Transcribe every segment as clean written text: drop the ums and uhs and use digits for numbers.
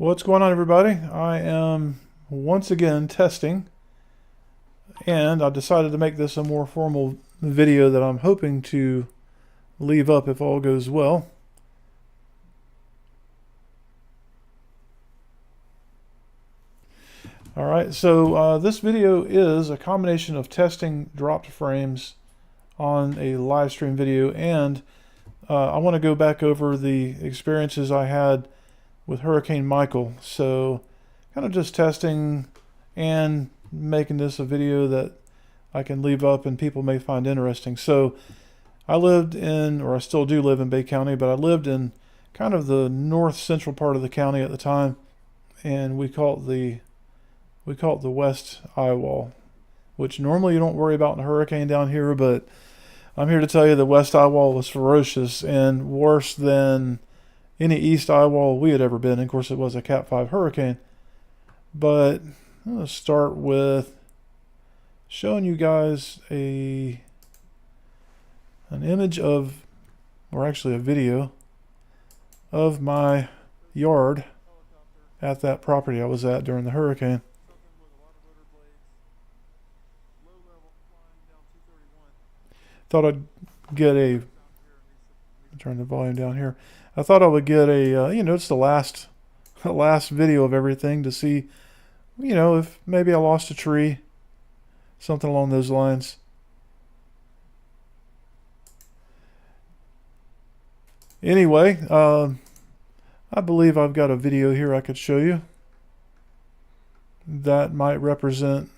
What's going on, everybody? I am once again testing, and I decided to make this a more formal video that I'm hoping to leave up if all goes well. Alright, so this video is a combination of testing dropped frames on a live stream video, and I want to go back over the experiences I had with Hurricane Michael. So kind of just testing and making this a video that I can leave up and people may find interesting. So I lived in, or I still do live in Bay County, but I lived in kind of the north central part of the county at the time, and we call it the West Eye Wall, which normally you don't worry about in a hurricane down here, but I'm here to tell you the West Eye Wall was ferocious and worse than any East Eye Wall we had ever been. And of course, it was a Cat 5 hurricane. But I'm going to start with showing you guys an image of, or actually a video of my yard at that property I was at during the hurricane. Thought I'd get turn the volume down here. I thought I would get it's the last video of everything to see, if maybe I lost a tree, something along those lines. Anyway, I believe I've got a video here I could show you that might represent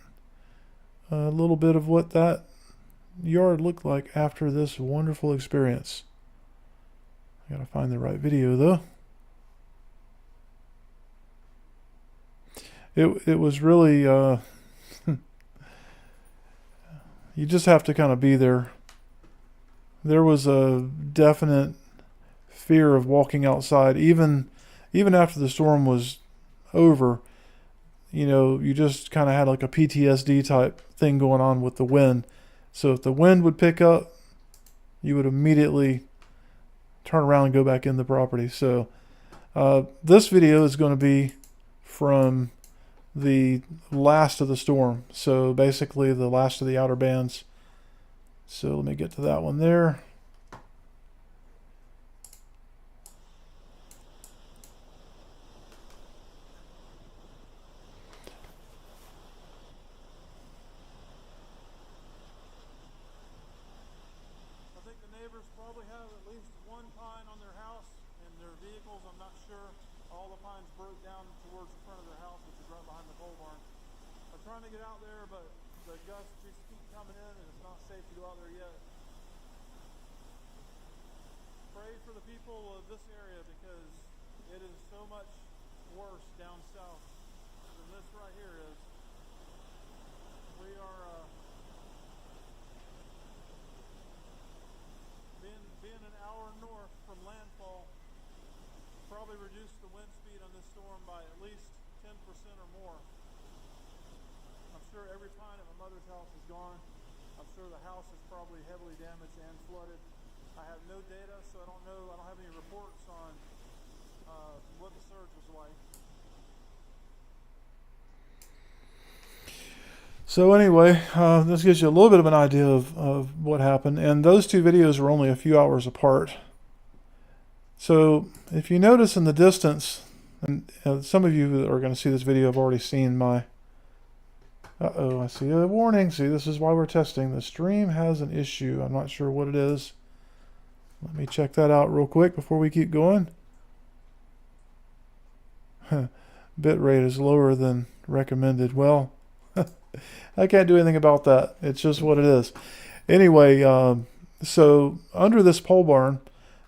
a little bit of what that yard looked like after this wonderful experience. I gotta find the right video though. It was really you just have to kind of be there. There was a definite fear of walking outside, even after the storm was over. You just kind of had like a PTSD type thing going on with the wind. So if the wind would pick up, you would immediately turn around and go back in the property. So this video is going to be from the last of the storm. So basically the last of the outer bands. So let me get to that one there. Probably have at least one pine on their house and their vehicles. I'm not sure. All the pines broke down towards the front of their house, which is right behind the pole barn. I'm trying to get out there, but the gusts just keep coming in, and it's not safe to go out there yet. Pray for the people of this area because it is so much worse down south than this right here is. We are being an hour north from landfall probably reduced the wind speed on this storm by at least 10% or more. I'm sure every pine at my mother's house is gone. I'm sure the house is probably heavily damaged and flooded. I have no data, so I don't know. I don't have any reports on what the surge was like. So anyway, this gives you a little bit of an idea of what happened. And those two videos are only a few hours apart. So if you notice in the distance, and some of you that are going to see this video have already seen my... Uh-oh, I see a warning. See, this is why we're testing. The stream has an issue. I'm not sure what it is. Let me check that out real quick before we keep going. Bit rate is lower than recommended. Well, I can't do anything about that. It's just what it is. Anyway, so under this pole barn,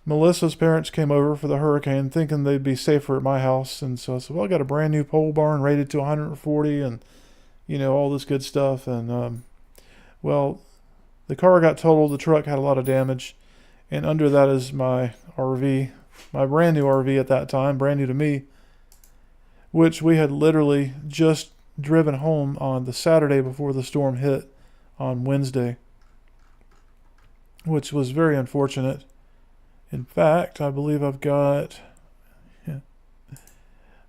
Melissa's parents came over for the hurricane thinking they'd be safer at my house. And so I said, well, I got a brand new pole barn rated to 140 and, all this good stuff. And, well, the car got totaled. The truck had a lot of damage. And under that is my RV, my brand new RV at that time, brand new to me, which we had literally just driven home on the Saturday before the storm hit on Wednesday, which was very unfortunate. In fact, I believe I've got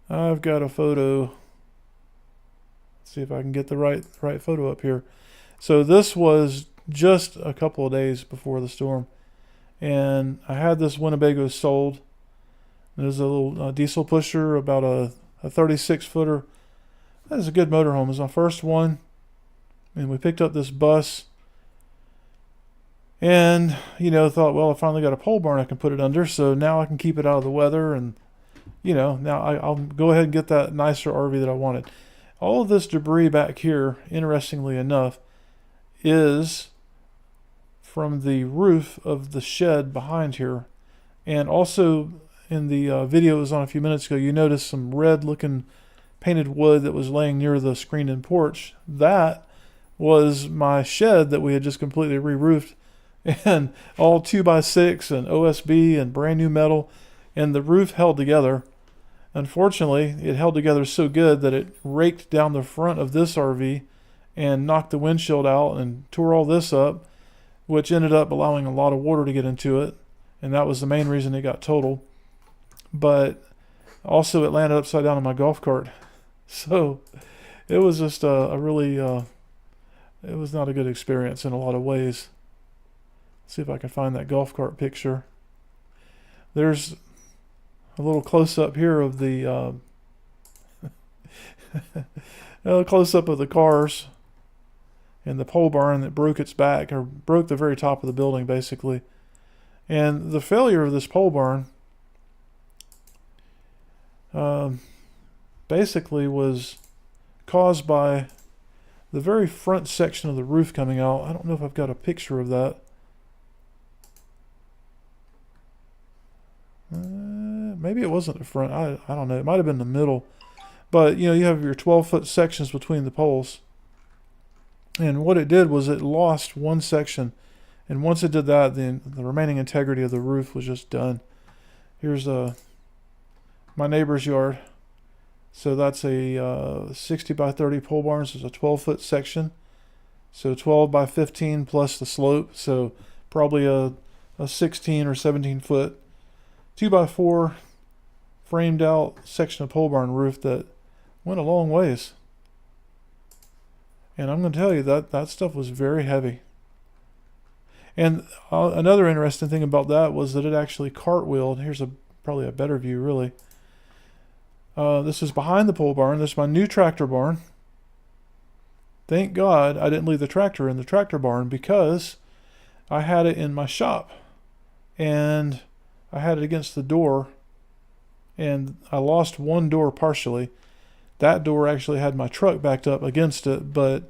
I've got a photo. Let's see if I can get the right photo up here. So this was just a couple of days before the storm, and I had this Winnebago sold. There's a little diesel pusher, about a 36 footer. That is a good motorhome. It was my first one, and we picked up this bus. And, thought, well, I finally got a pole barn I can put it under, so now I can keep it out of the weather, and, now I'll go ahead and get that nicer RV that I wanted. All of this debris back here, interestingly enough, is from the roof of the shed behind here. And also, in the video that was on a few minutes ago, you noticed some red-looking painted wood that was laying near the screened-in porch. That was my shed that we had just completely re-roofed, and all 2x6 and OSB and brand new metal, and the roof held together. Unfortunately, it held together so good that it raked down the front of this RV and knocked the windshield out and tore all this up, which ended up allowing a lot of water to get into it, and that was the main reason it got totaled. But also it landed upside down on my golf cart. So it was just a really, it was not a good experience in a lot of ways. Let's see if I can find that golf cart picture. There's a little close-up here of the, a close-up of the cars and the pole barn that broke its back, or broke the very top of the building, basically. And the failure of this pole barn basically was caused by the very front section of the roof coming out. I don't know if I've got a picture of that. Maybe it wasn't the front. I don't know. It might have been the middle. But, you have your 12-foot sections between the poles. And what it did was it lost one section. And once it did that, then the remaining integrity of the roof was just done. Here's my neighbor's yard. So that's a 60 by 30 pole barn. So it's a 12-foot section. So 12 by 15 plus the slope. So probably a 16 or 17 foot 2x4 framed out section of pole barn roof that went a long ways. And I'm going to tell you that stuff was very heavy. And another interesting thing about that was that it actually cartwheeled. Here's probably a better view, really. This is behind the pole barn. This is my new tractor barn. Thank God I didn't leave the tractor in the tractor barn, because I had it in my shop. And I had it against the door, and I lost one door partially. That door actually had my truck backed up against it, but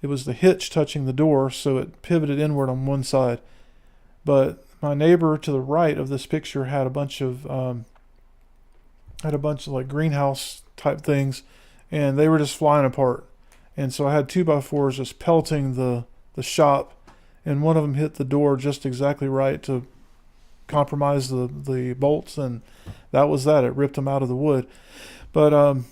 it was the hitch touching the door, so it pivoted inward on one side. But my neighbor to the right of this picture had a bunch of like greenhouse type things, and they were just flying apart. And so I had 2x4s just pelting the shop, and one of them hit the door just exactly right to compromise the bolts, and that was that. It ripped them out of the wood. But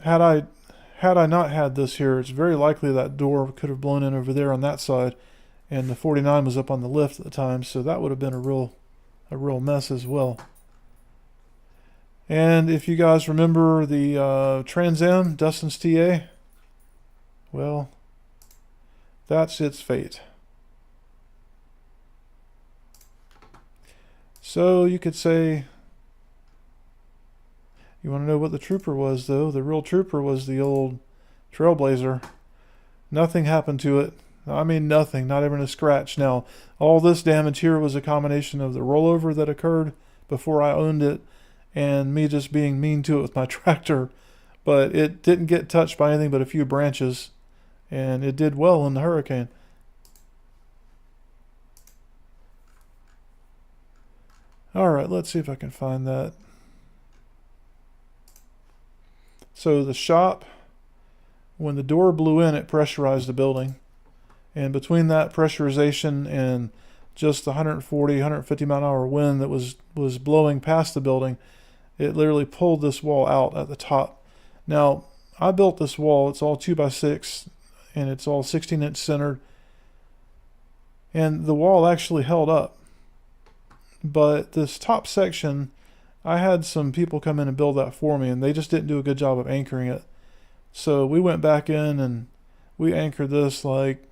had I not had this here, it's very likely that door could have blown in over there on that side, and the 49 was up on the lift at the time, so that would have been a real mess as well. And if you guys remember the Trans Am, Dustin's TA, well, that's its fate. So you could say, you want to know what the trooper was, though? The real trooper was the old Trailblazer. Nothing happened to it. I mean, nothing, not even a scratch. Now, all this damage here was a combination of the rollover that occurred before I owned it and me just being mean to it with my tractor. But it didn't get touched by anything but a few branches, and it did well in the hurricane. All right, let's see if I can find that. So the shop, when the door blew in, it pressurized the building. And between that pressurization and just the 140, 150 mile an hour wind that was blowing past the building, it literally pulled this wall out at the top. Now, I built this wall. It's all 2x6, and it's all 16-inch centered. And the wall actually held up. But this top section I had some people come in and build that for me, and they just didn't do a good job of anchoring it. So we went back in and we anchored this like,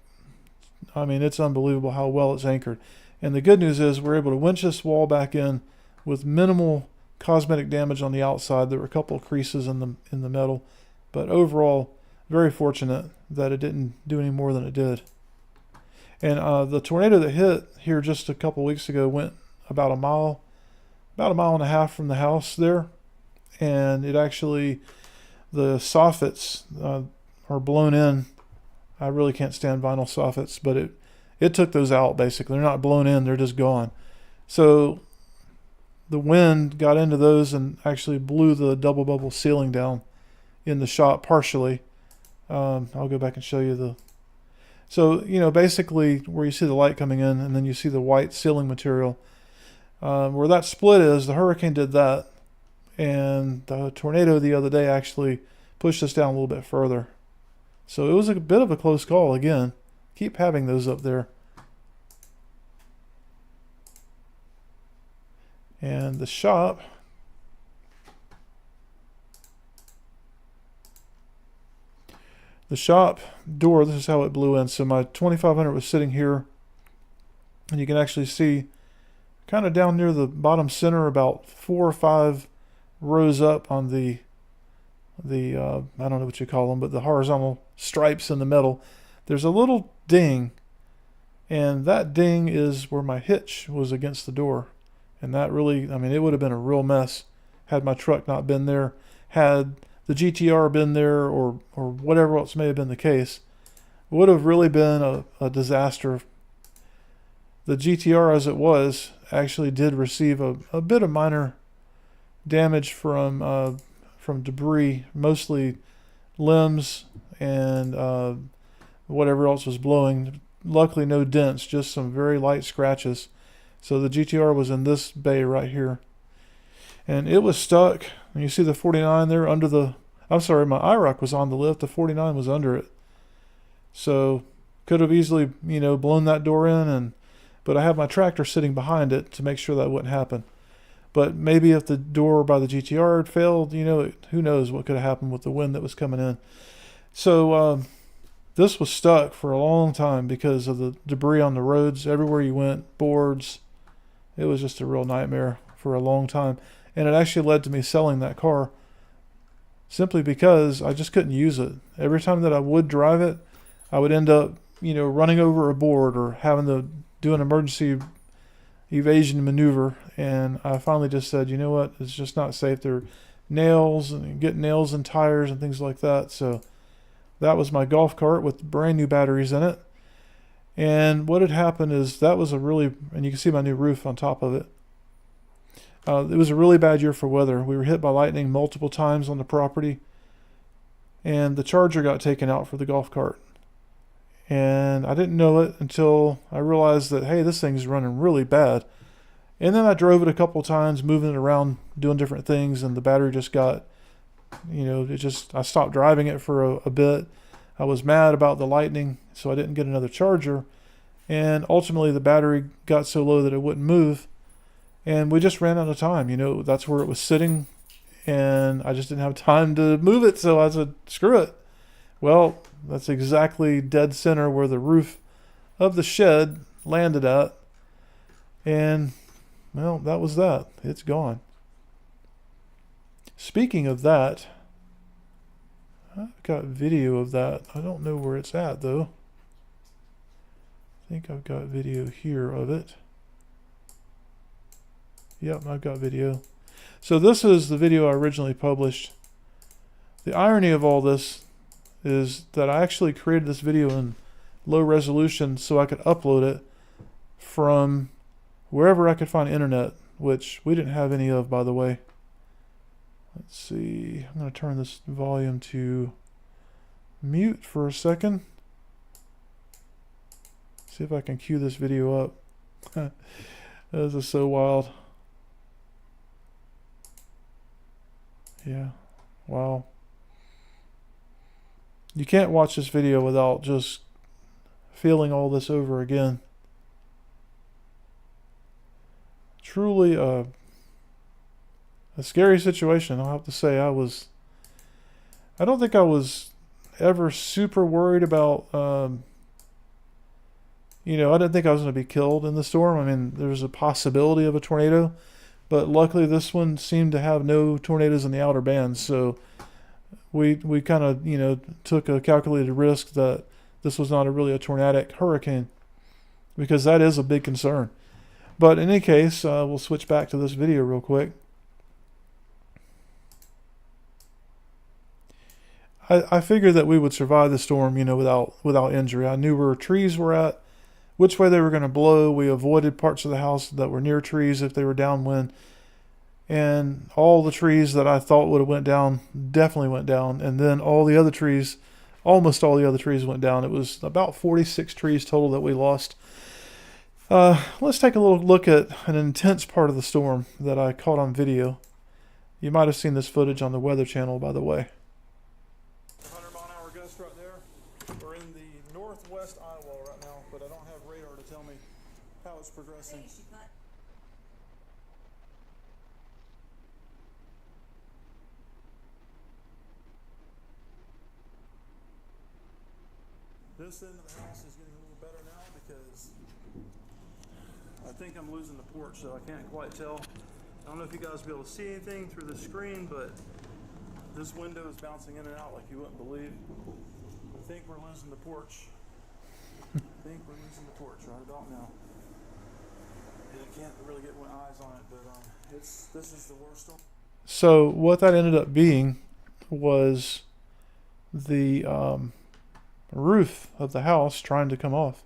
I mean, it's unbelievable how well it's anchored. And the good news is we're able to winch this wall back in with minimal cosmetic damage on the outside. There were a couple of creases in the metal, but overall, very fortunate that it didn't do any more than it did. And the tornado that hit here just a couple weeks ago went about a mile and a half from the house there, and it actually, the soffits are blown in. I really can't stand vinyl soffits, but it took those out basically. They're not blown in, they're just gone. So the wind got into those and actually blew the double bubble ceiling down in the shop partially. I'll go back and show you the... So, you know, basically where you see the light coming in and then you see the white ceiling material, where that split is, the hurricane did that. And the tornado the other day actually pushed us down a little bit further. So it was a bit of a close call again. Keep having those up there. And the shop, door, this is how it blew in. So my 2500 was sitting here, and you can actually see kind of down near the bottom center, about 4 or 5 rows up on the I don't know what you call them, but the horizontal stripes in the metal. There's a little ding, and that ding is where my hitch was against the door. And that really, I mean, it would have been a real mess had my truck not been there, had the GTR been there, or whatever else may have been the case. It would have really been a disaster. The GTR, as it was, actually did receive a bit of minor damage from debris, mostly limbs and whatever else was blowing. Luckily no dents, just some very light scratches. So the GTR was in this bay right here, and it was stuck. And you see the 49 there under the, I'm sorry, my IROC was on the lift, the 49 was under it. So could have easily, you know, blown that door in, but I have my tractor sitting behind it to make sure that wouldn't happen. But maybe if the door by the GTR had failed, you know, who knows what could have happened with the wind that was coming in. So this was stuck for a long time because of the debris on the roads. Everywhere you went, boards. It was just a real nightmare for a long time. And it actually led to me selling that car simply because I just couldn't use it. Every time that I would drive it, I would end up, you know, running over a board or having to do an emergency evasion maneuver. And I finally just said, you know what, it's just not safe. There are nails, and you get nails in tires and things like that. So that was my golf cart with brand new batteries in it. And what had happened is that was a really, and you can see my new roof on top of it. It was a really bad year for weather. We were hit by lightning multiple times on the property, and the charger got taken out for the golf cart. And I didn't know it until I realized that, hey, this thing's running really bad. And then I drove it a couple times, moving it around, doing different things, and the battery just got, you know, I stopped driving it for a bit. I was mad about the lightning, so I didn't get another charger. And ultimately the battery got so low that it wouldn't move. And we just ran out of time. You know, that's where it was sitting, and I just didn't have time to move it, so I said, screw it. Well, that's exactly dead center where the roof of the shed landed at. And, well, that was that. It's gone. Speaking of that, I've got video of that. I don't know where it's at, though. I think I've got video here of it. Yep, I've got video. So this is the video I originally published. The irony of all this is that I actually created this video in low resolution so I could upload it from wherever I could find internet, which we didn't have any of, by the way. Let's see, I'm going to turn this volume to mute for a second. See if I can cue this video up. This is so wild. Yeah, wow. You can't watch this video without just feeling all this over again. Truly a scary situation. I'll have to say I don't think I was ever super worried about, I didn't think I was going to be killed in the storm. I mean, there's a possibility of a tornado, but luckily this one seemed to have no tornadoes in the outer bands. So we kind of, took a calculated risk that this was not really a tornadic hurricane, because that is a big concern. But in any case, we'll switch back to this video real quick. I figured that we would survive the storm, without injury. I knew where trees were at, which way they were going to blow. We avoided parts of the house that were near trees if they were downwind. And all the trees that I thought would have went down definitely went down. And then almost all the other trees went down. It was about 46 trees total that we lost. Let's take a little look at an intense part of the storm that I caught on video. You might have seen this footage on the Weather Channel, by the way. 100-mile-an-hour gust right there. We're in the northwest eye wall right now, but I don't have radar to tell me how it's progressing. This end of the house is getting a little better now because I think I'm losing the porch, so I can't quite tell. I don't know if you guys will be able to see anything through the screen, but this window is bouncing in and out like you wouldn't believe. I think we're losing the porch. Right about now. And I can't really get my eyes on it, but this is the worst storm. So what that ended up being was the roof of the house trying to come off.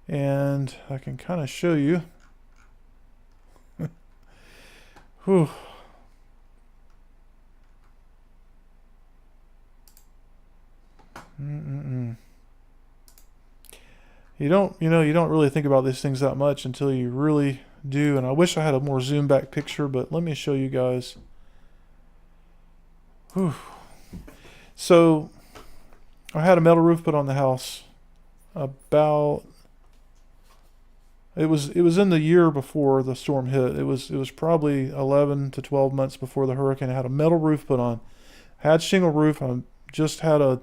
And I can kind of show you. Whew. You don't really think about these things that much until you really do. And I wish I had a more zoomed back picture, but let me show you guys. Whew. So I had a metal roof put on the house it was in the year before the storm hit. It was probably 11 to 12 months before the hurricane. I had a metal roof put on. Had shingle roof. I just had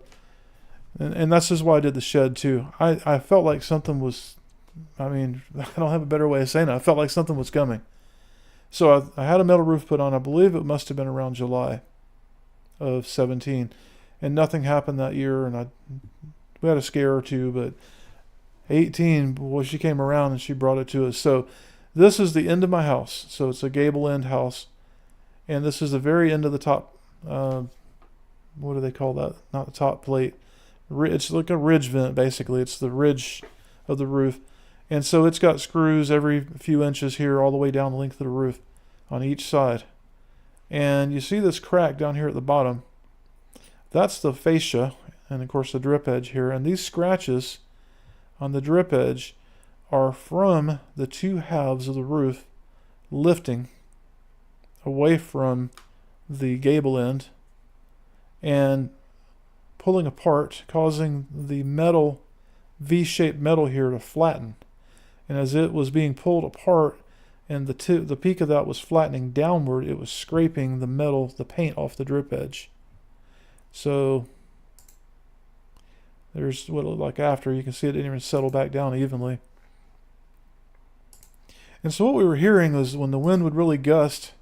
and that's just why I did the shed too. I felt like something was, I don't have a better way of saying it. I felt like something was coming. So I had a metal roof put on. I believe it must have been around July of 17. And nothing happened that year. And we had a scare or two, but 18, well, she came around and she brought it to us. So this is the end of my house. So it's a gable end house. And this is the very end of the top, what do they call that? Not the top plate. It's like a ridge vent, basically. It's the ridge of the roof. And so it's got screws every few inches here all the way down the length of the roof on each side. And you see this crack down here at the bottom. That's the fascia, and of course the drip edge here. And these scratches on the drip edge are from the two halves of the roof lifting away from the gable end and pulling apart, causing the metal, V-shaped metal here to flatten. And as it was being pulled apart and the peak of that was flattening downward, it was scraping the paint off the drip edge. So there's what it looked like after. You can see it didn't even settle back down evenly. And so what we were hearing was when the wind would really gust,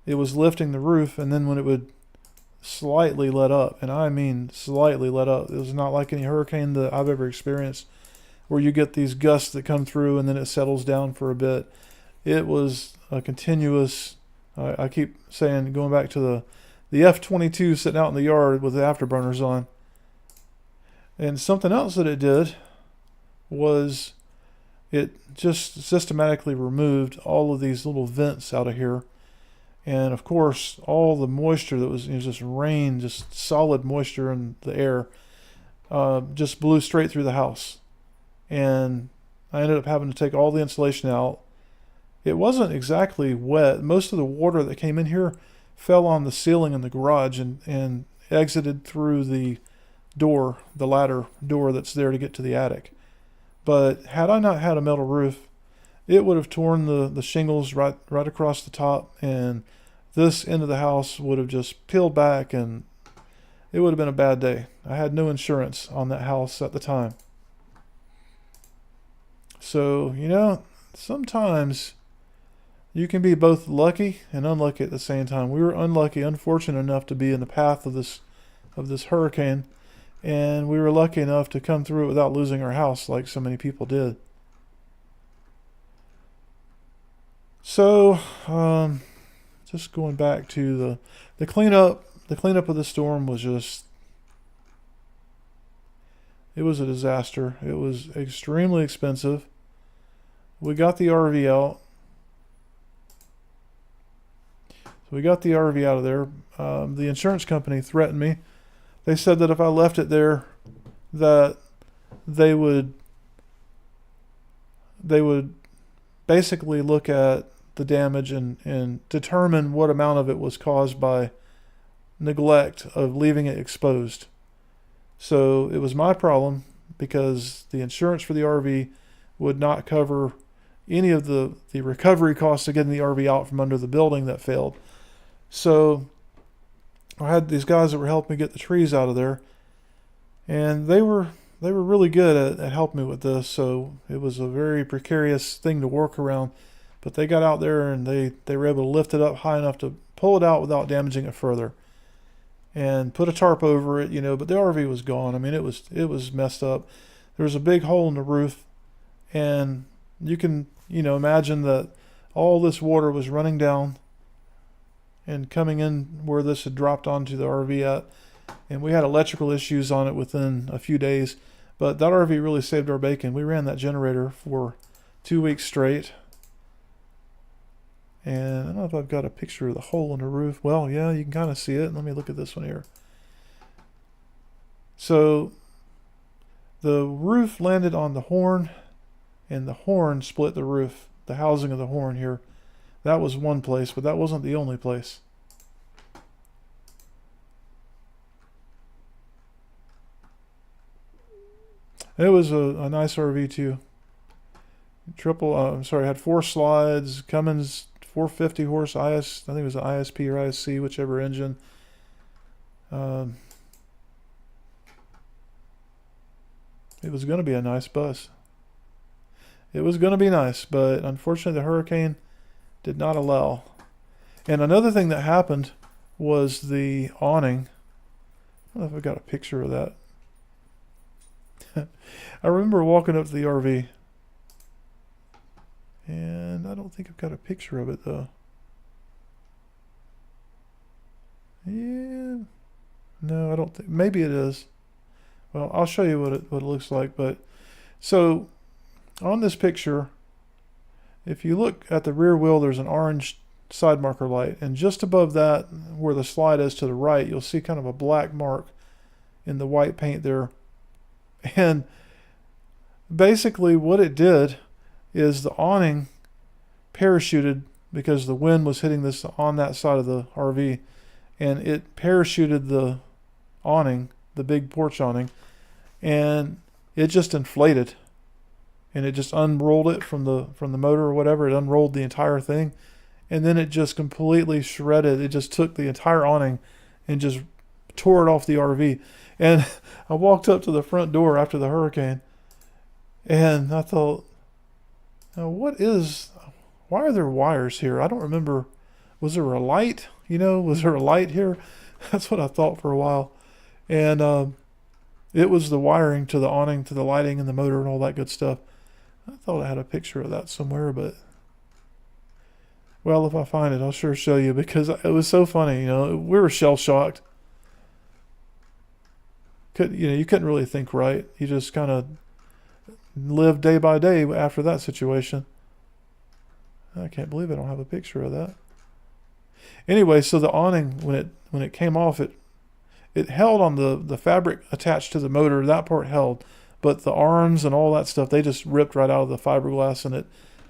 it was lifting the roof, and then when it would slightly let up, and I mean slightly let up, it was not like any hurricane that I've ever experienced where you get these gusts that come through and then it settles down for a bit. It was a continuous, I keep saying, going back to the F-22 sitting out in the yard with the afterburners on. And something else that it did was it just systematically removed all of these little vents out of here. And of course, all the moisture that was just rain, just solid moisture in the air, just blew straight through the house. And I ended up having to take all the insulation out. It wasn't exactly wet. Most of the water that came in here fell on the ceiling in the garage and exited through the door, the ladder door that's there to get to the attic. But had I not had a metal roof, it would have torn the shingles right across the top, and this end of the house would have just peeled back, and it would have been a bad day. I had no insurance on that house at the time. So, sometimes you can be both lucky and unlucky at the same time. We were unfortunate enough to be in the path of this hurricane, and we were lucky enough to come through it without losing our house like so many people did. So, just going back to the cleanup. The cleanup of the storm was it was a disaster. It was extremely expensive. We got the RV out. So we got the RV out of there. The insurance company threatened me. They said that if I left it there, that they would basically look at the damage and determine what amount of it was caused by neglect of leaving it exposed. So it was my problem because the insurance for the RV would not cover any of the recovery costs of getting the RV out from under the building that failed. So I had these guys that were helping me get the trees out of there, and they were really good at helping me with this. So it was a very precarious thing to work around, but they got out there and they were able to lift it up high enough to pull it out without damaging it further, and put a tarp over it, but the RV was gone. I mean, it was messed up. There was a big hole in the roof, and you can imagine that all this water was running down and coming in where this had dropped onto the RV at. And we had electrical issues on it within a few days. But that RV really saved our bacon. We ran that generator for 2 weeks straight. And I don't know if I've got a picture of the hole in the roof. Well, yeah, you can kind of see it. Let me look at this one here. So the roof landed on the horn, and the horn split the roof. The housing of the horn here. That was one place, but that wasn't the only place. It was a nice RV too. Had 4 slides, Cummins 450 horse I think it was an ISP or ISC, whichever engine. It was going to be a nice bus. It was going to be nice, but unfortunately the hurricane did not allow. And another thing that happened was the awning. I don't know if I've got a picture of that. I remember walking up to the RV, and I don't think I've got a picture of it though. Yeah, no, I don't think. Maybe it is. Well, I'll show you what it looks like. But so on this picture, if you look at the rear wheel, there's an orange side marker light, and just above that, where the slide is to the right, you'll see kind of a black mark in the white paint there. And basically what it did is the awning parachuted because the wind was hitting this on that side of the RV, and it parachuted the awning, the big porch awning, and it just inflated, and it just unrolled it from the motor or whatever. It unrolled the entire thing, and then it just completely shredded. It just took the entire awning and just tore it off the RV. And I walked up to the front door after the hurricane, and I thought, why are there wires here? I don't remember. Was there a light? Was there a light here? That's what I thought for a while. And it was the wiring to the awning, to the lighting and the motor and all that good stuff. I thought I had a picture of that somewhere, but well, if I find it, I'll sure show you, because it was so funny. We were shell-shocked. You couldn't really think right. You just kind of lived day by day after that situation. I can't believe I don't have a picture of that. Anyway, so the awning, when it came off, it held on the fabric attached to the motor. That part held, but the arms and all that stuff, they just ripped right out of the fiberglass, and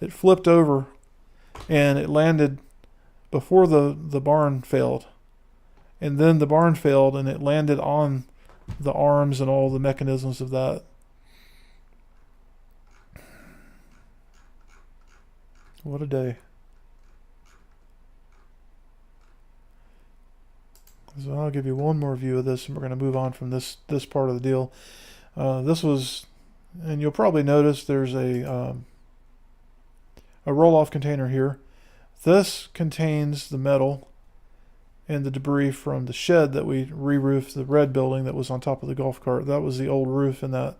it flipped over, and it landed before the barn failed. And then the barn failed, and it landed on the arms and all the mechanisms of that. What a day. So I'll give you one more view of this, and we're going to move on from this part of the deal. This was, and you'll probably notice there's a roll-off container here. This contains the metal and the debris from the shed that we re-roofed the red building that was on top of the golf cart. That was the old roof in that.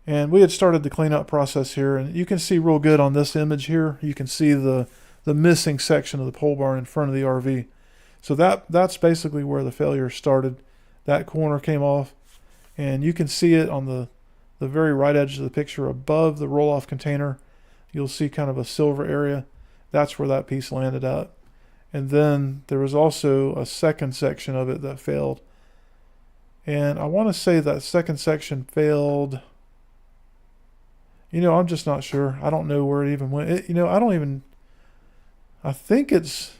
And we had started the cleanup process here, and you can see real good on this image here. You can see the missing section of the pole barn in front of the RV. So that's basically where the failure started. That corner came off, and you can see it on the very right edge of the picture above the roll-off container. You'll see kind of a silver area. That's where that piece landed at. And then there was also a second section of it that failed. And I want to say that second section failed. I'm just not sure. I don't know where it even went. I think it's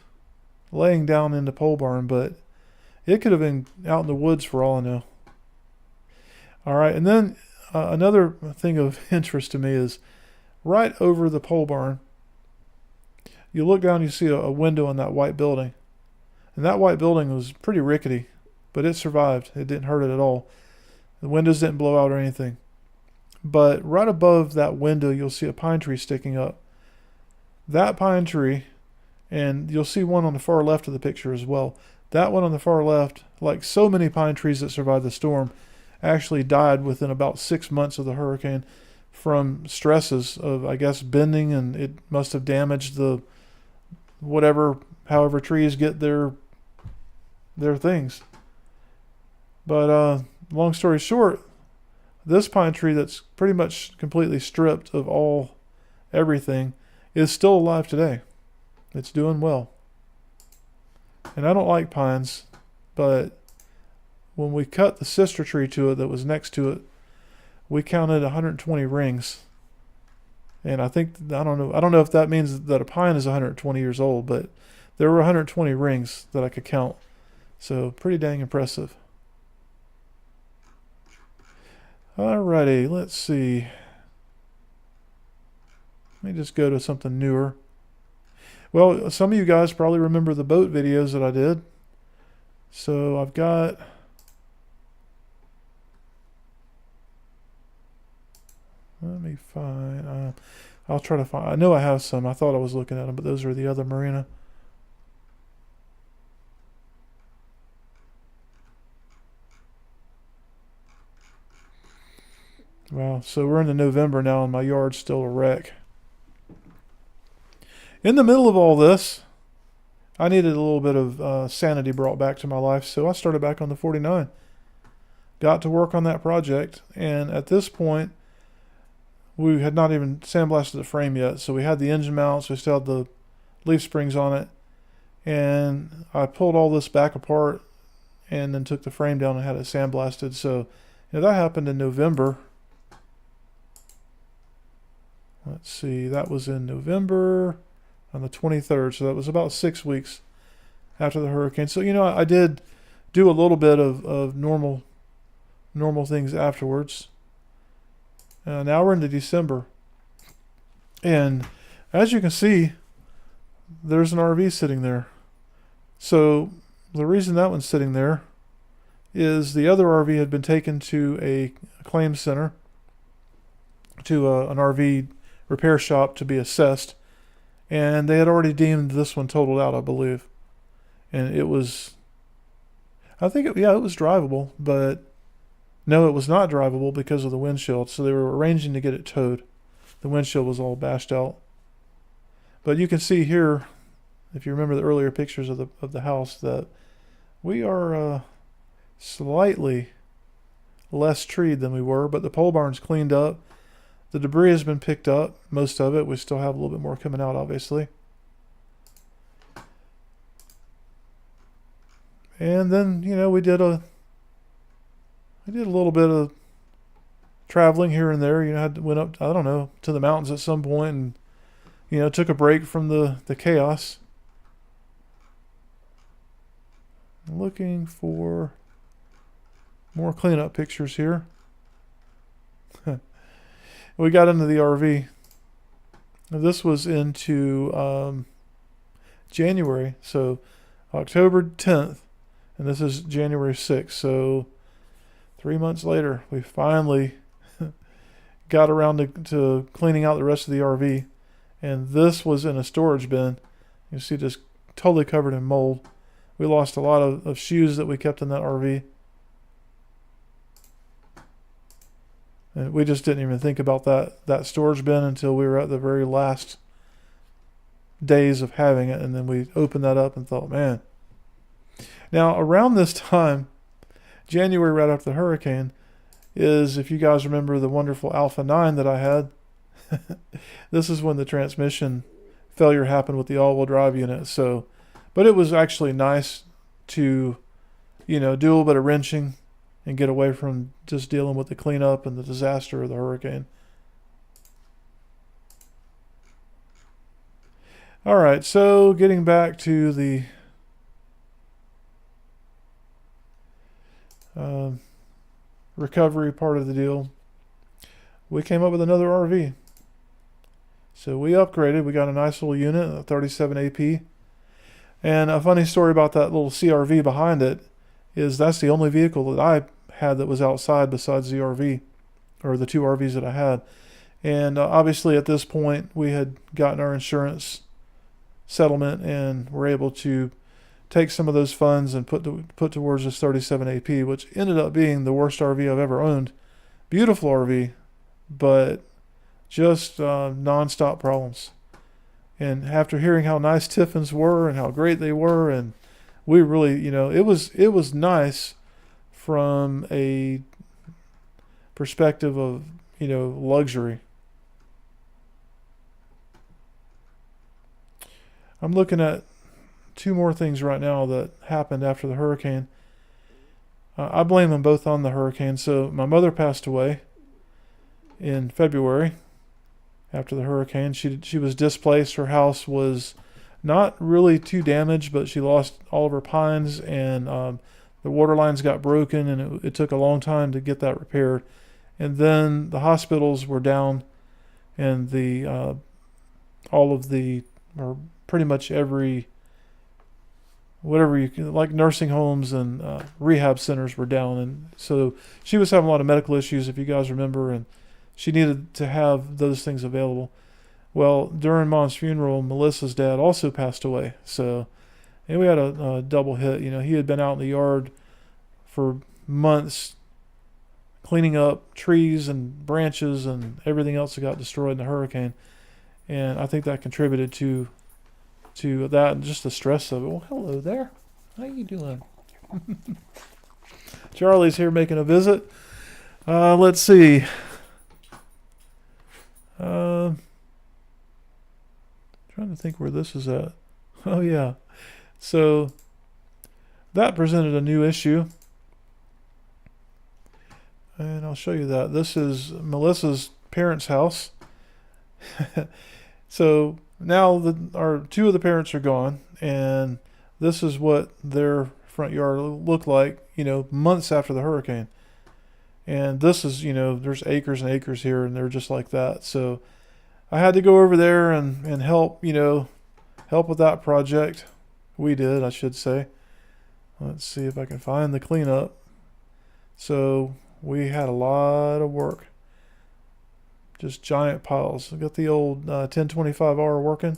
laying down in the pole barn, but it could have been out in the woods for all I know. All right, and then another thing of interest to me is right over the pole barn, you look down, you see a window in that white building. And that white building was pretty rickety, but it survived. It didn't hurt it at all. The windows didn't blow out or anything. But right above that window, you'll see a pine tree sticking up. That pine tree, and you'll see one on the far left of the picture as well. That one on the far left, like so many pine trees that survived the storm, actually died within about 6 months of the hurricane from stresses of, I guess, bending, and it must have damaged the however trees get their things. But long story short, this pine tree that's pretty much completely stripped of everything is still alive today. It's doing well. And I don't like pines, but when we cut the sister tree to it that was next to it, we counted 120 rings. And I don't know if that means that a pine is 120 years old, but there were 120 rings that I could count. So pretty dang impressive. Alrighty, let's see. Let me just go to something newer. Well, some of you guys probably remember the boat videos that I did. So I've got... Let me find... I'll try to find... I know I have some. I thought I was looking at them, but those are the other marina. Wow, so we're into November now and my yard's still a wreck. In the middle of all this, I needed a little bit of sanity brought back to my life, so I started back on the 49. Got to work on that project, and at this point, we had not even sandblasted the frame yet, so we had the engine mounts, we still had the leaf springs on it, and I pulled all this back apart and then took the frame down and had it sandblasted. So that happened in November. Let's see, that was in November on the 23rd, so that was about 6 weeks after the hurricane. So, I did do a little bit of normal things afterwards. Now we're into December. And as you can see, there's an RV sitting there. So the reason that one's sitting there is the other RV had been taken to a claim center, to an RV repair shop to be assessed, and they had already deemed this one totaled out, I believe. And it was, it was drivable, but no, it was not drivable because of the windshield. So they were arranging to get it towed. The windshield was all bashed out. But you can see here, if you remember the earlier pictures of the house, that we are slightly less treed than we were, but the pole barn's cleaned up. The debris has been picked up, most of it. We still have a little bit more coming out, obviously. And then, we did a little bit of traveling here and there. Went up, I don't know, to the mountains at some point and, took a break from the chaos. Looking for more cleanup pictures here. We got into the RV. This was into January, so October 10th, and this is January 6th. So 3 months later, we finally got around to cleaning out the rest of the RV. And this was in a storage bin. You see, just totally covered in mold. We lost a lot of shoes that we kept in that RV. And we just didn't even think about that storage bin until we were at the very last days of having it. And then we opened that up and thought, man. Now, around this time, January right after the hurricane, is, if you guys remember the wonderful Alpha 9 that I had, this is when the transmission failure happened with the all-wheel drive unit. So, but it was actually nice to, do a little bit of wrenching and get away from just dealing with the cleanup and the disaster of the hurricane. All right, so getting back to the recovery part of the deal, we came up with another RV. So we upgraded. We got a nice little unit, a 37 AP. And a funny story about that little CRV behind it is that's the only vehicle that I had that was outside besides the RV, or the two RVs that I had. And obviously at this point we had gotten our insurance settlement and were able to take some of those funds and put towards this 37 AP, which ended up being the worst RV I've ever owned. Beautiful RV, but just non-stop problems. And after hearing how nice Tiffins were and how great they were, and we really, it was nice from a perspective of, luxury. I'm looking at two more things right now that happened after the hurricane. I blame them both on the hurricane. So my mother passed away in February after the hurricane. She was displaced. Her house was not really too damaged, but she lost all of her pines, and the water lines got broken, and it took a long time to get that repaired. And then the hospitals were down, and or pretty much every, whatever you can, like nursing homes and rehab centers were down. And so she was having a lot of medical issues, if you guys remember, and she needed to have those things available. Well, during Mom's funeral, Melissa's dad also passed away. So, and we had a double hit. He had been out in the yard for months cleaning up trees and branches and everything else that got destroyed in the hurricane. And I think that contributed to that and just the stress of it. Well, hello there. How you doing? Charlie's here making a visit. Let's see. Trying to think where this is at. Oh, yeah. So that presented a new issue. And I'll show you that. This is Melissa's parents' house. So now two of the parents are gone, and this is what their front yard looked like, months after the hurricane. And this is, there's acres and acres here, and they're just like that. So I had to go over there and help, help with that project. We did, I should say. Let's see if I can find the cleanup. So we had a lot of work. Just giant piles. I got the old 1025R working.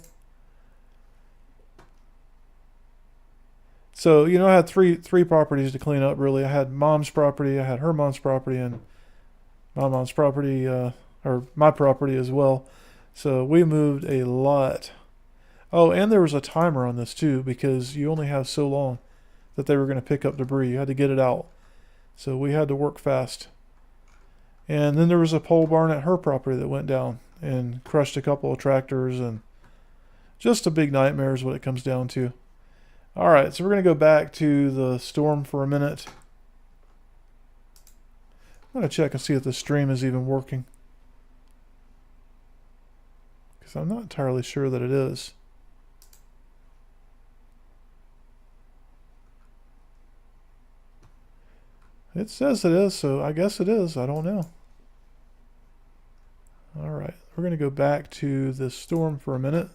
So, I had three properties to clean up, really. I had Mom's property, I had her mom's property, and my mom's property, or my property as well. So we moved a lot. Oh, and there was a timer on this too, because you only have so long that they were going to pick up debris. You had to get it out. So we had to work fast. And then there was a pole barn at her property that went down and crushed a couple of tractors, and just a big nightmare is what it comes down to. All right, so we're going to go back to the storm for a minute. I'm going to check and see if the stream is even working, because I'm not entirely sure that it is. It says it is, so I guess it is. I don't know. All right, we're going to go back to the storm for a minute.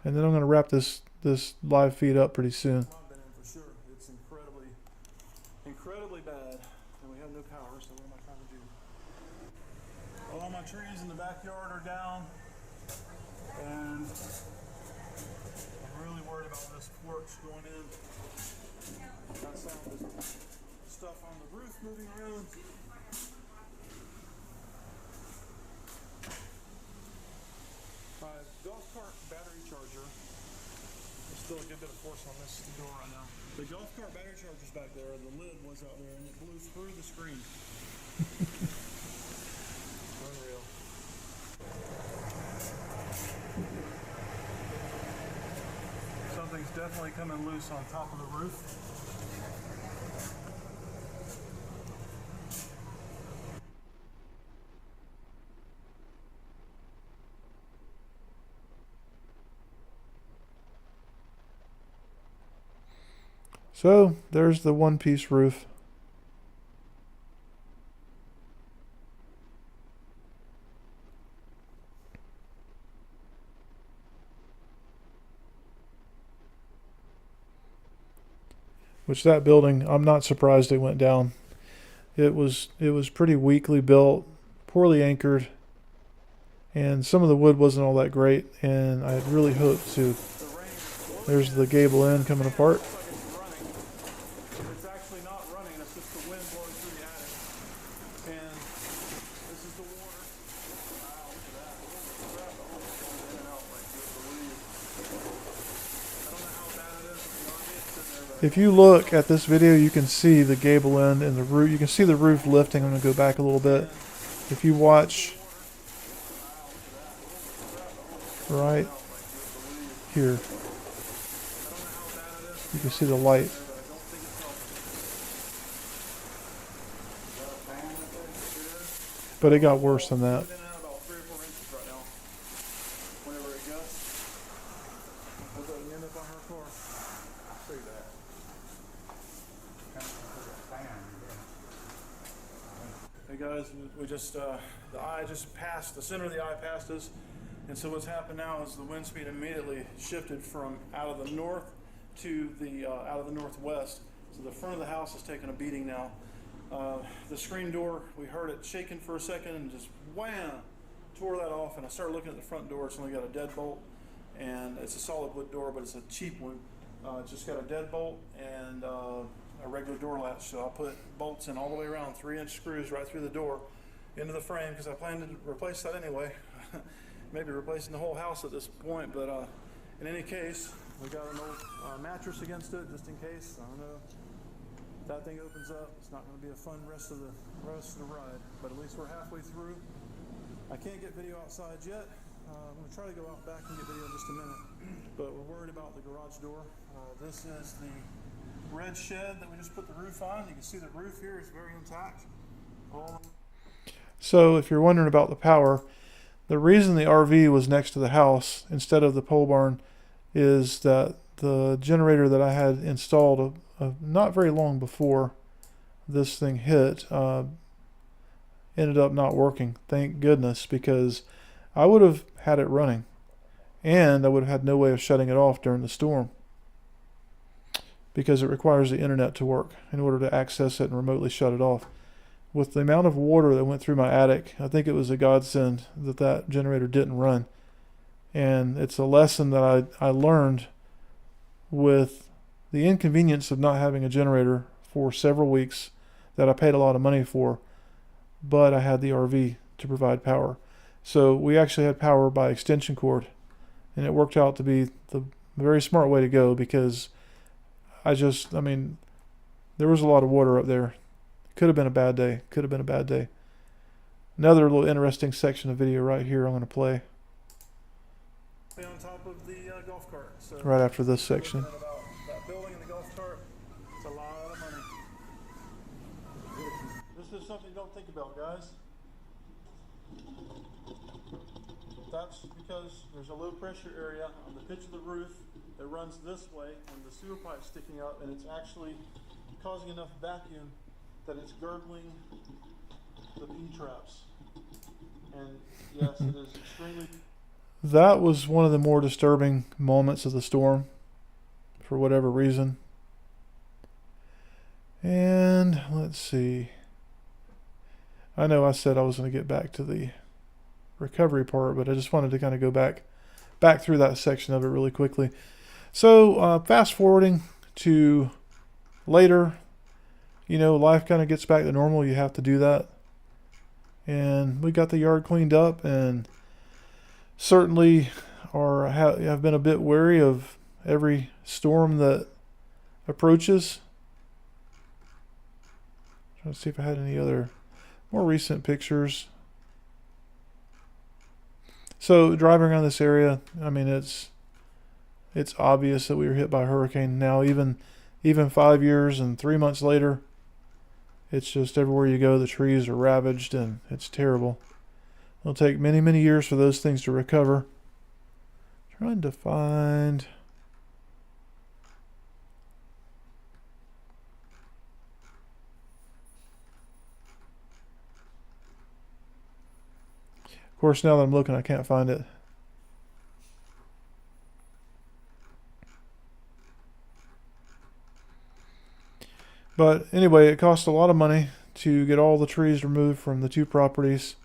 And then I'm going to wrap this live feed up pretty soon. I've been in for sure. It's incredibly bad, and we have no power, so what am I trying to do? All my trees in the backyard are down, and I'm really worried about this porch going in. Got some of this stuff on the roof moving around. My golf cart battery charger. There's still a good bit of force on this door right now. The golf cart battery charger's back there. The lid was out there, and it blew through the screen. Unreal. Something's definitely coming loose on top of the roof. So there's the one-piece roof. Which that building, I'm not surprised it went down. It was pretty weakly built, poorly anchored, and some of the wood wasn't all that great, and I had really hoped to. There's the gable end coming apart. It's actually not running, it's just the wind blowing through the attic. And this is the water. Wow, look at that. Holy crap, the hole's going in and out like you would believe. I don't know how bad it is with the RV sitting there, but If you look at this video, you can see the gable end and the roof. You can see the roof lifting. I'm going to go back a little bit. If you watch right here, you can see the light. But it got worse than that. Hey guys, we just the eye just passed, the center of the eye passed us, and so what's happened now is the wind speed immediately shifted from out of the north to the out of the northwest. So the front of the house is taking a beating now. The screen door, we heard it shaking for a second and just wham, tore that off, and I started looking at the front door. It's only got a deadbolt, and it's a solid wood door, but it's a cheap one. It's just got a deadbolt and a regular door latch, so I put bolts in all the way around, 3-inch screws right through the door into the frame, because I plan to replace that anyway. Maybe replacing the whole house at this point, but in any case, we got an old mattress against it just in case. I don't know if that thing opens up. It's not going to be a fun rest of the ride, but at least we're halfway through. I can't get video outside yet. I'm going to try to go out back and get video in just a minute, but we're worried about the garage door. This is the red shed that we just put the roof on. You can see the roof here is very intact. So if you're wondering about the power, the reason the RV was next to the house instead of the pole barn is that the generator that I had installed not very long before this thing hit ended up not working. Thank goodness, because I would have had it running and I would have had no way of shutting it off during the storm, because it requires the internet to work in order to access it and remotely shut it off. With the amount of water that went through my attic, I think it was a godsend that that generator didn't run. And it's a lesson that I learned with the inconvenience of not having a generator for several weeks that I paid a lot of money for, but I had the RV to provide power. So we actually had power by extension cord, and it worked out to be the very smart way to go, because I mean, there was a lot of water up there. Could have been a bad day. Could have been a bad day. Another little interesting section of video right here I'm going to play. On top of the golf cart. So right after this section. About that building and the golf cart, it's a lot of money. This is something you don't think about, guys. That's because there's a low pressure area on the pitch of the roof that runs this way, and the sewer pipe's sticking up, and it's actually causing enough vacuum that it's gurgling the P-traps. And yes, it is extremely. That was one of the more disturbing moments of the storm, for whatever reason. And let's see. I know I said I was going to get back to the recovery part, but I just wanted to kind of go back through that section of it really quickly. So fast forwarding to later, you know, life kind of gets back to normal. You have to do that. And we got the yard cleaned up, and certainly have been a bit wary of every storm that approaches. Trying to see if I had any other more recent pictures. So driving around this area, I mean, it's obvious that we were hit by a hurricane. Now, even 5 years and 3 months later, it's just everywhere you go, the trees are ravaged, and it's terrible. It'll take many, many years for those things to recover. Trying to find. Of course, now that I'm looking, I can't find it. But anyway, it cost a lot of money to get all the trees removed from the two properties.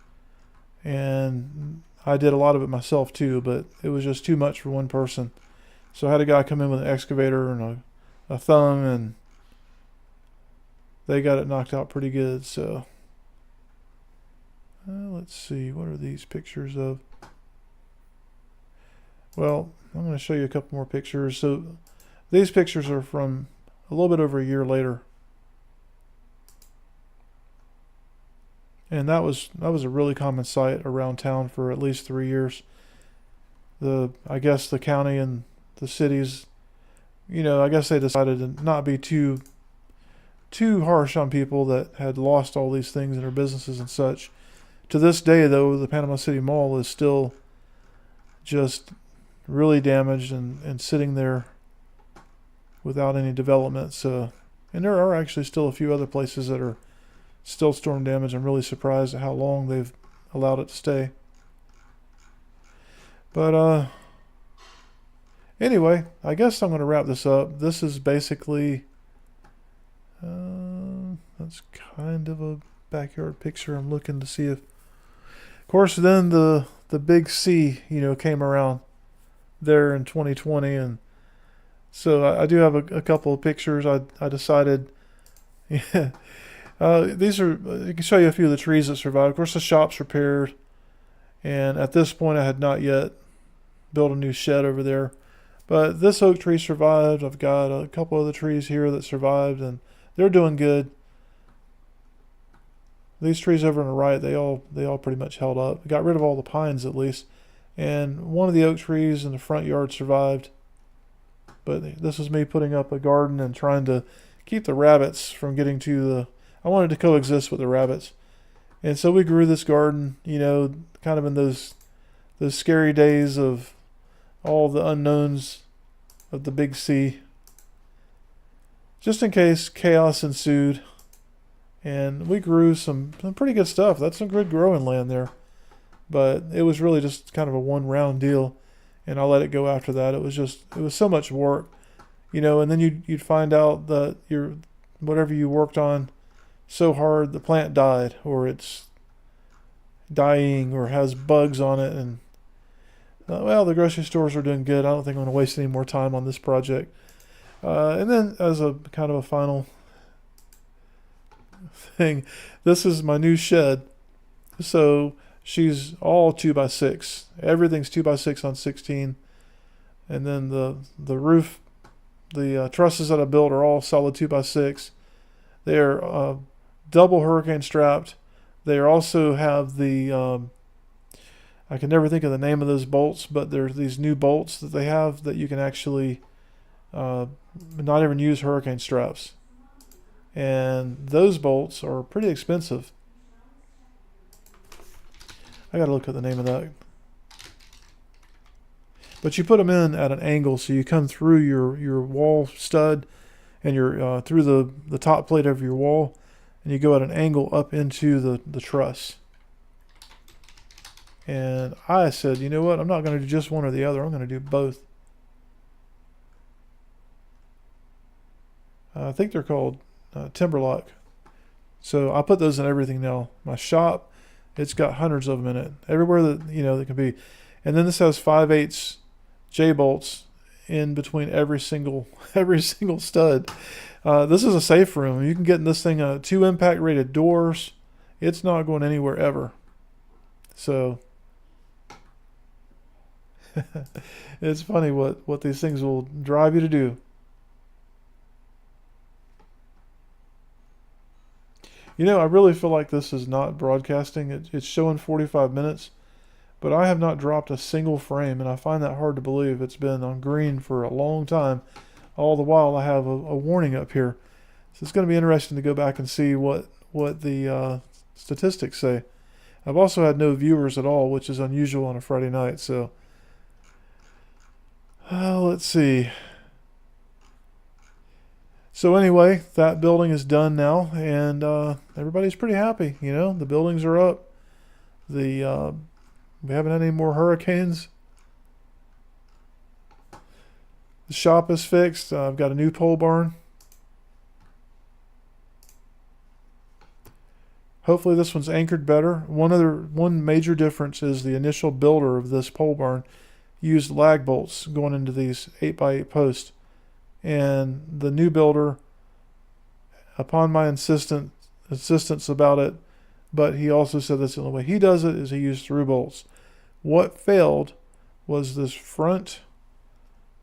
And I did a lot of it myself too, but it was just too much for one person. So I had a guy come in with an excavator and a thumb, and they got it knocked out pretty good. So let's see, what are these pictures of? Well, I'm going to show you a couple more pictures. So these pictures are from a little bit over a year later. And that was a really common sight around town for at least 3 years. I guess the county and the cities, you know, I guess they decided to not be too harsh on people that had lost all these things in their businesses and such. To this day, though, the Panama City Mall is still just really damaged and sitting there without any development. So, and there are actually still a few other places that are still storm damage. I'm really surprised at how long they've allowed it to stay. But anyway, I guess I'm going to wrap this up. This is basically that's kind of a backyard picture. I'm looking to see if, of course, then the big C, you know, came around there in 2020, and so I do have a couple of pictures. I decided, yeah. These are, I can show you a few of the trees that survived. Of course, the shop's repaired, and at this point I had not yet built a new shed over there. But this oak tree survived. I've got a couple of the trees here that survived, and they're doing good. These trees over on the right, they all pretty much held up. Got rid of all the pines at least, and one of the oak trees in the front yard survived. But this is me putting up a garden and trying to keep the rabbits from getting to the. I wanted to coexist with the rabbits. And so we grew this garden, you know, kind of in those scary days of all the unknowns of the big C. Just in case chaos ensued. And we grew some pretty good stuff. That's some good growing land there. But it was really just kind of a one round deal. And I let it go after that. It was so much work, you know, and then you'd find out that whatever you worked on so hard, the plant died, or it's dying, or has bugs on it, and well, the grocery stores are doing good. I don't think I'm going to waste any more time on this project. And then, as a kind of a final thing, this is my new shed. So she's all 2x6. Everything's 2x6 on 16, and then the roof, the trusses that I built are all solid 2x6. They're double hurricane strapped. They also have the I can never think of the name of those bolts, but there's these new bolts that they have that you can actually not even use hurricane straps, and those bolts are pretty expensive. I gotta look at the name of that. But you put them in at an angle, so you come through your wall stud and you're through the top plate of your wall, and you go at an angle up into the truss. And I said, you know what? I'm not going to do just one or the other. I'm going to do both. I think they're called Timberlock. So I put those in everything now. My shop, it's got hundreds of them in it. Everywhere that, that can be. And then this has 5/8 J bolts in between every single stud. This is a safe room. You can get in this thing 2 impact rated doors. It's not going anywhere ever. So it's funny what these things will drive you to do. I really feel like this is not broadcasting. It's showing 45 minutes, but I have not dropped a single frame, and I find that hard to believe. It's been on green for a long time. All the while I have a warning up here. So it's going to be interesting to go back and see what the statistics say. I've also had no viewers at all, which is unusual on a Friday night. So let's see. So anyway, that building is done now, and everybody's pretty happy. The buildings are up. We haven't had any more hurricanes. The shop is fixed. I've got a new pole barn. Hopefully this one's anchored better. One major difference is the initial builder of this pole barn used lag bolts going into these 8x8 posts. And the new builder, upon my insistence about it, but he also said that's the only way he does it, is he used through bolts. What failed was this front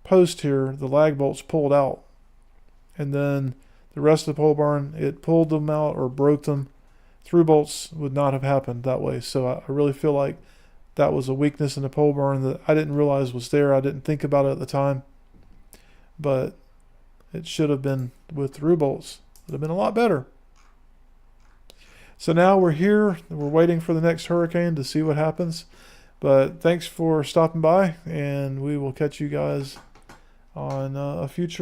post here, the lag bolts pulled out. And then the rest of the pole barn, it pulled them out or broke them. Through bolts would not have happened that way. So I really feel like that was a weakness in the pole barn that I didn't realize was there. I didn't think about it at the time. But it should have been with through bolts. It would have been a lot better. So now we're here. We're waiting for the next hurricane to see what happens. But thanks for stopping by, and we will catch you guys on a future